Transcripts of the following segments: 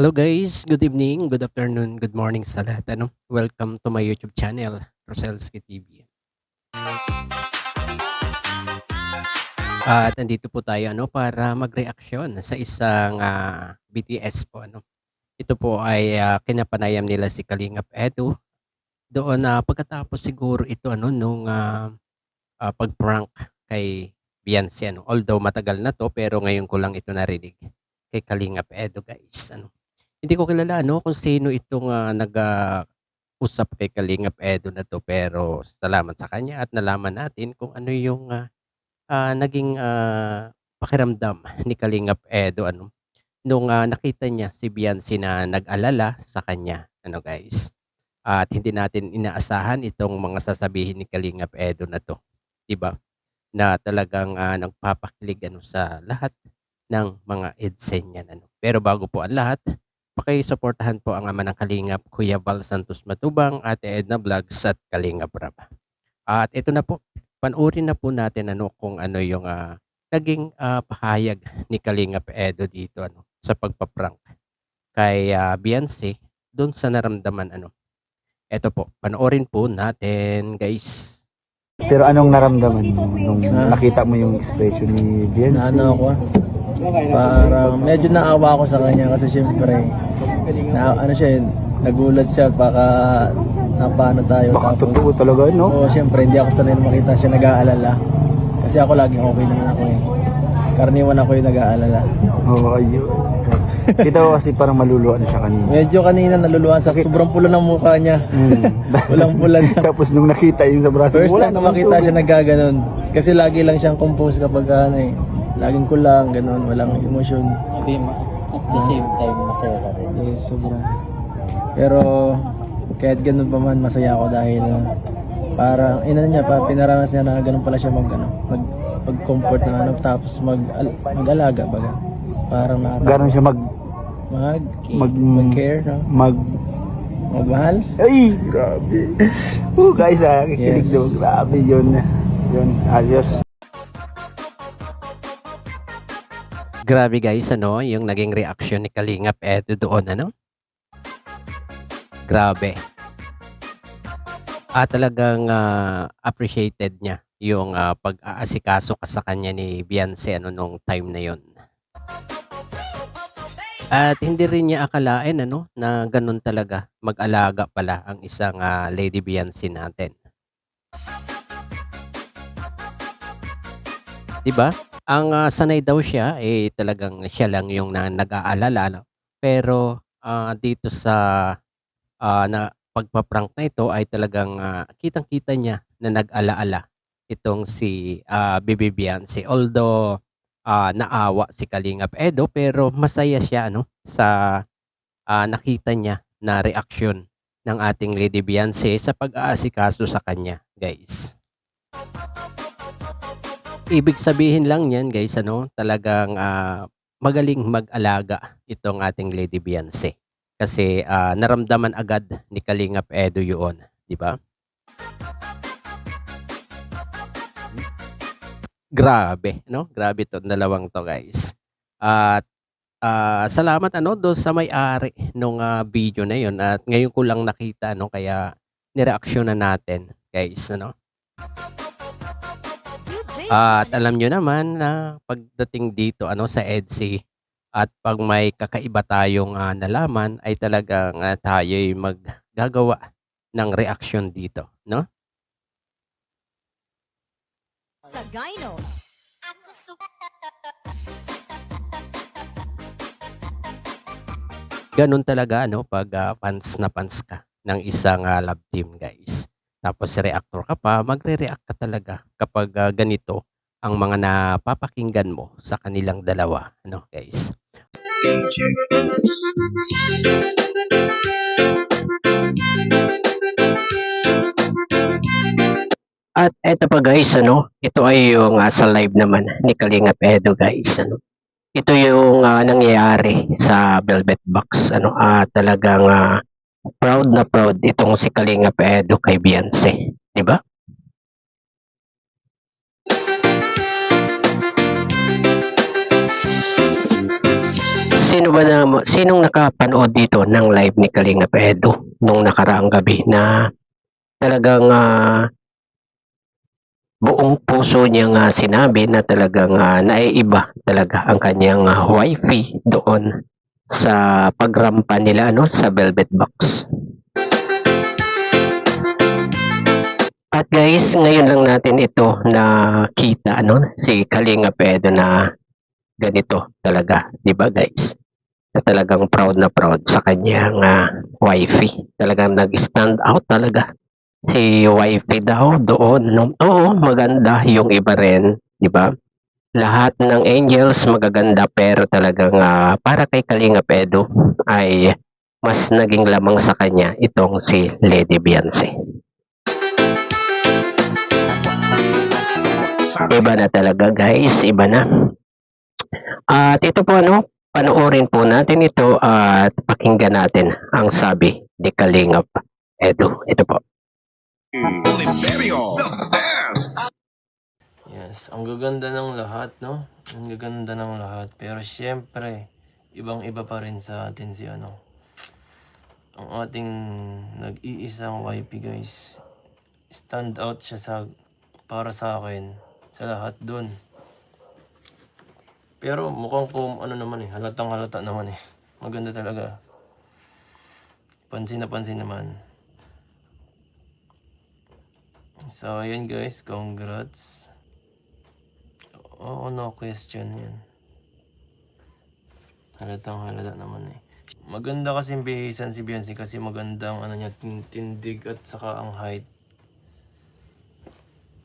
Hello guys, good evening, good afternoon, good morning sa lahat. Welcome to my YouTube channel, Roselski TV. At nandito po tayo para magreaksyon sa isang BTS po. Ito po ay kinapanayam nila si Kalingap Edu doon pagkatapos siguro ito nung pag-prank kay Beyonce. Although matagal na to pero ngayon ko lang ito narinig kay Kalingap Edu guys. Hindi ko kilala kung sino itong usap kay Kalingap Edu na 'to, pero salamat sa kanya at nalaman natin kung ano yung naging pakiramdam ni Kalingap Edu nung nakita niya si Beyonce na nag-alala sa kanya guys. At hindi natin inaasahan itong mga sasabihin ni Kalingap Edu na 'to, 'di ba? Na talagang nagpapakilig sa lahat ng mga EDSA niyan Pero bago po ang lahat, paki-suportahan po ang ama ng Kalingap, Kuya Val Santos Matubang, Ate Edna Vlogs at Kalingap Rab. At ito na po, panoorin na po natin kung ano yung naging pahayag ni Kalingap Edu dito sa pagpa-prank kay Beyonce doon sa naramdaman Ito po, panoorin po natin guys. Pero anong naramdaman mo nung nakita mo yung expression ni Beyonce? Ano ako? Parang medyo naawa ako sa kanya kasi syempre nagulat siya baka napaano tayo. Baka totoo talaga, no? Oo, syempre hindi ako sanay makita siya nag-aalala. Kasi ako laging okay naman ako Karaniwan ako yung nag-aalala. Oo, ayun. Kita ko kasi parang maluluan siya kanina. Medyo kanina naluluhan sa sobrang pula ng mukha niya. Pulang pula niya. Tapos nung nakita yun sa braso, First time na makita siya nagaganon. Kasi lagi lang siyang compose kapag laging kulang, ganon, walang emosyon. At the same time, masaya ka rin. Yes, sobra. Pero kahit ganun pa man, masaya ako dahil parang niya, pinaranas niya na ganun pala siya mag-comfort na tapos mag-alaga baga. Parang Ganon siya mag-care, no? Magmahal. Ay, grabe. Guys, kikinig Yes. daw. Grabe yun. Yun, ayos. Grabe guys, yung naging reaction ni Kalingap Edu doon, Grabe. Talagang appreciated niya yung pag-aasikaso sa kanya ni Beyonce nung time na yon. At hindi rin niya akalain na ganun talaga mag-alaga pala ang isang Lady Beyonce natin. 'Di ba? Ang sanay daw siya talagang siya lang yung nag-aalala Pero dito sa na pagpa-prank na ito ay talagang kitang-kita niya na nag-alaala itong si Baby Beyonce. Although naawa si Kalingap Edu pero masaya siya sa nakita niya na reaksyon ng ating Lady Beyonce sa pag-aasikaso sa kanya, guys. Ibig sabihin lang niyan guys talagang magaling mag-alaga itong ating Lady Beyonce. Kasi naramdaman agad ni Kalingap Edu yun, di ba? Grabe, Grabe to dalawang to guys. At salamat doon sa may-ari nung video na yon at ngayon ko lang nakita kaya nireaksyonan natin guys At alam nyo naman na pagdating dito sa EDSA at pag may kakaiba tayong nalaman ay talagang tayo'y maggagawa ng reaksyon dito, Sa Gyno. Ganun talaga pag fans na fans ka ng isang love team guys. Tapos reactor ka pa, magre-react ka talaga kapag ganito ang mga napapakinggan mo sa kanilang dalawa, guys. At eto pa guys, ito ay yung sa live naman ni Kalingap Edu guys, Ito yung nangyayari sa Velvet Box, talagang proud na proud itong si Kalingap Edu kay Beyonce, di ba? sinong nakapanood dito ng live ni Kalingap Edu nung nakaraang gabi na talagang buong puso niyang sinabi na talagang naiiba talaga ang kanyang wifi doon sa pagrampa nila ano sa Velvet Box. At guys, ngayon lang natin ito nakita ano si Kalingap Edu na ganito talaga, 'di ba guys? Na talagang proud na proud sa kanyang wifi. Talagang nag-stand out talaga si wifi daw doon. No? Oo, maganda yung iba rin, 'di ba? Lahat ng angels magaganda pero talagang para kay Kalingap Edu ay mas naging lamang sa kanya itong si Lady Beyonce. Iba na talaga guys, iba na. At ito po ano, panoorin po natin ito at pakinggan natin ang sabi ni Kalingap Edu. Ito po. Yes, ang gaganda ng lahat, no? Ang gaganda ng lahat. Pero syempre, ibang-iba pa rin sa atin si ano. Ang ating nag-iisang YP guys. Stand out siya para sa akin. Sa lahat dun. Pero mukhang ano naman halatang halata naman Maganda talaga. Pansin na pansin naman. So, ayun guys, congrats. Oo, no question yan. Halatang halata naman Maganda kasi bihisan si Beyonce kasi magandang ano niya, tindig at saka ang height.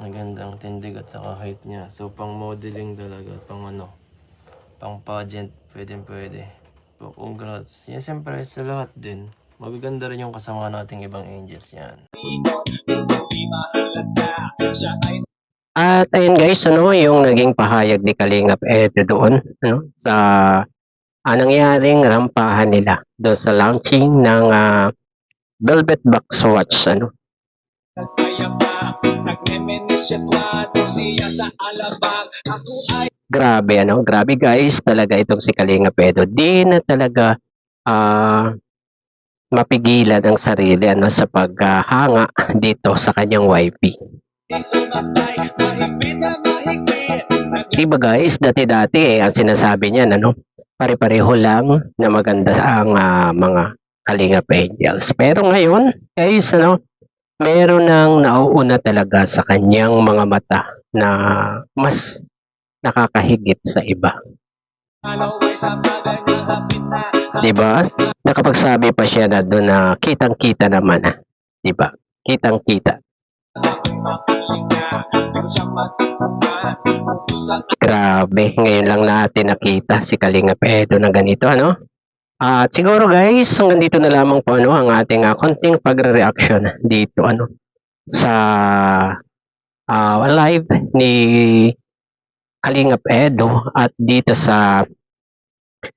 Magandang tindig at saka height niya. So, pang modeling talaga, pang pageant, pwede. So, congrats. Yan, siyempre, sa lahat din. Magaganda rin yung kasama nating ibang angels yan. At ayun guys, ano yung naging pahayag ni Kalingap Edu doon ano, sa nangyaring rampahan nila doon sa launching ng Velvet Box Watch ano. Grabe guys, talaga itong si Kalingap Edu. Di na talaga mapigilan ang sarili ano sa paghanga dito sa kanyang wifi. Diba guys, dati-dati ang sinasabi niya ano, pare-pareho lang na maganda ang mga Kalingap Angels. Pero ngayon, guys, ano, meron nang nauuna talaga sa kanyang mga mata na mas nakakahigit sa iba. Diba? Nakapagsabi pa siya na doon na kitang-kita naman. Diba? Kitang-kita. Grabe, ngayon lang natin nakita si Kalingap Edu na ganito, ano? At siguro guys, hanggang dito na lamang po ano, ang ating konting pagre-reaction dito ano sa live ni Kalingap Edu at dito sa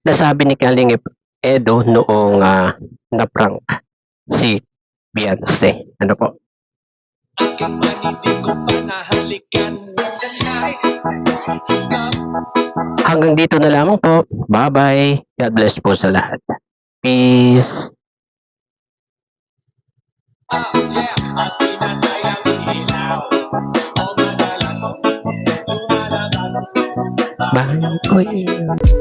nasabi ni Kalingap Edu noong na-prank si Beyonce. Ano po? Hanggang dito na lamang po. Bye-bye. God bless po sa lahat. Peace. Bye.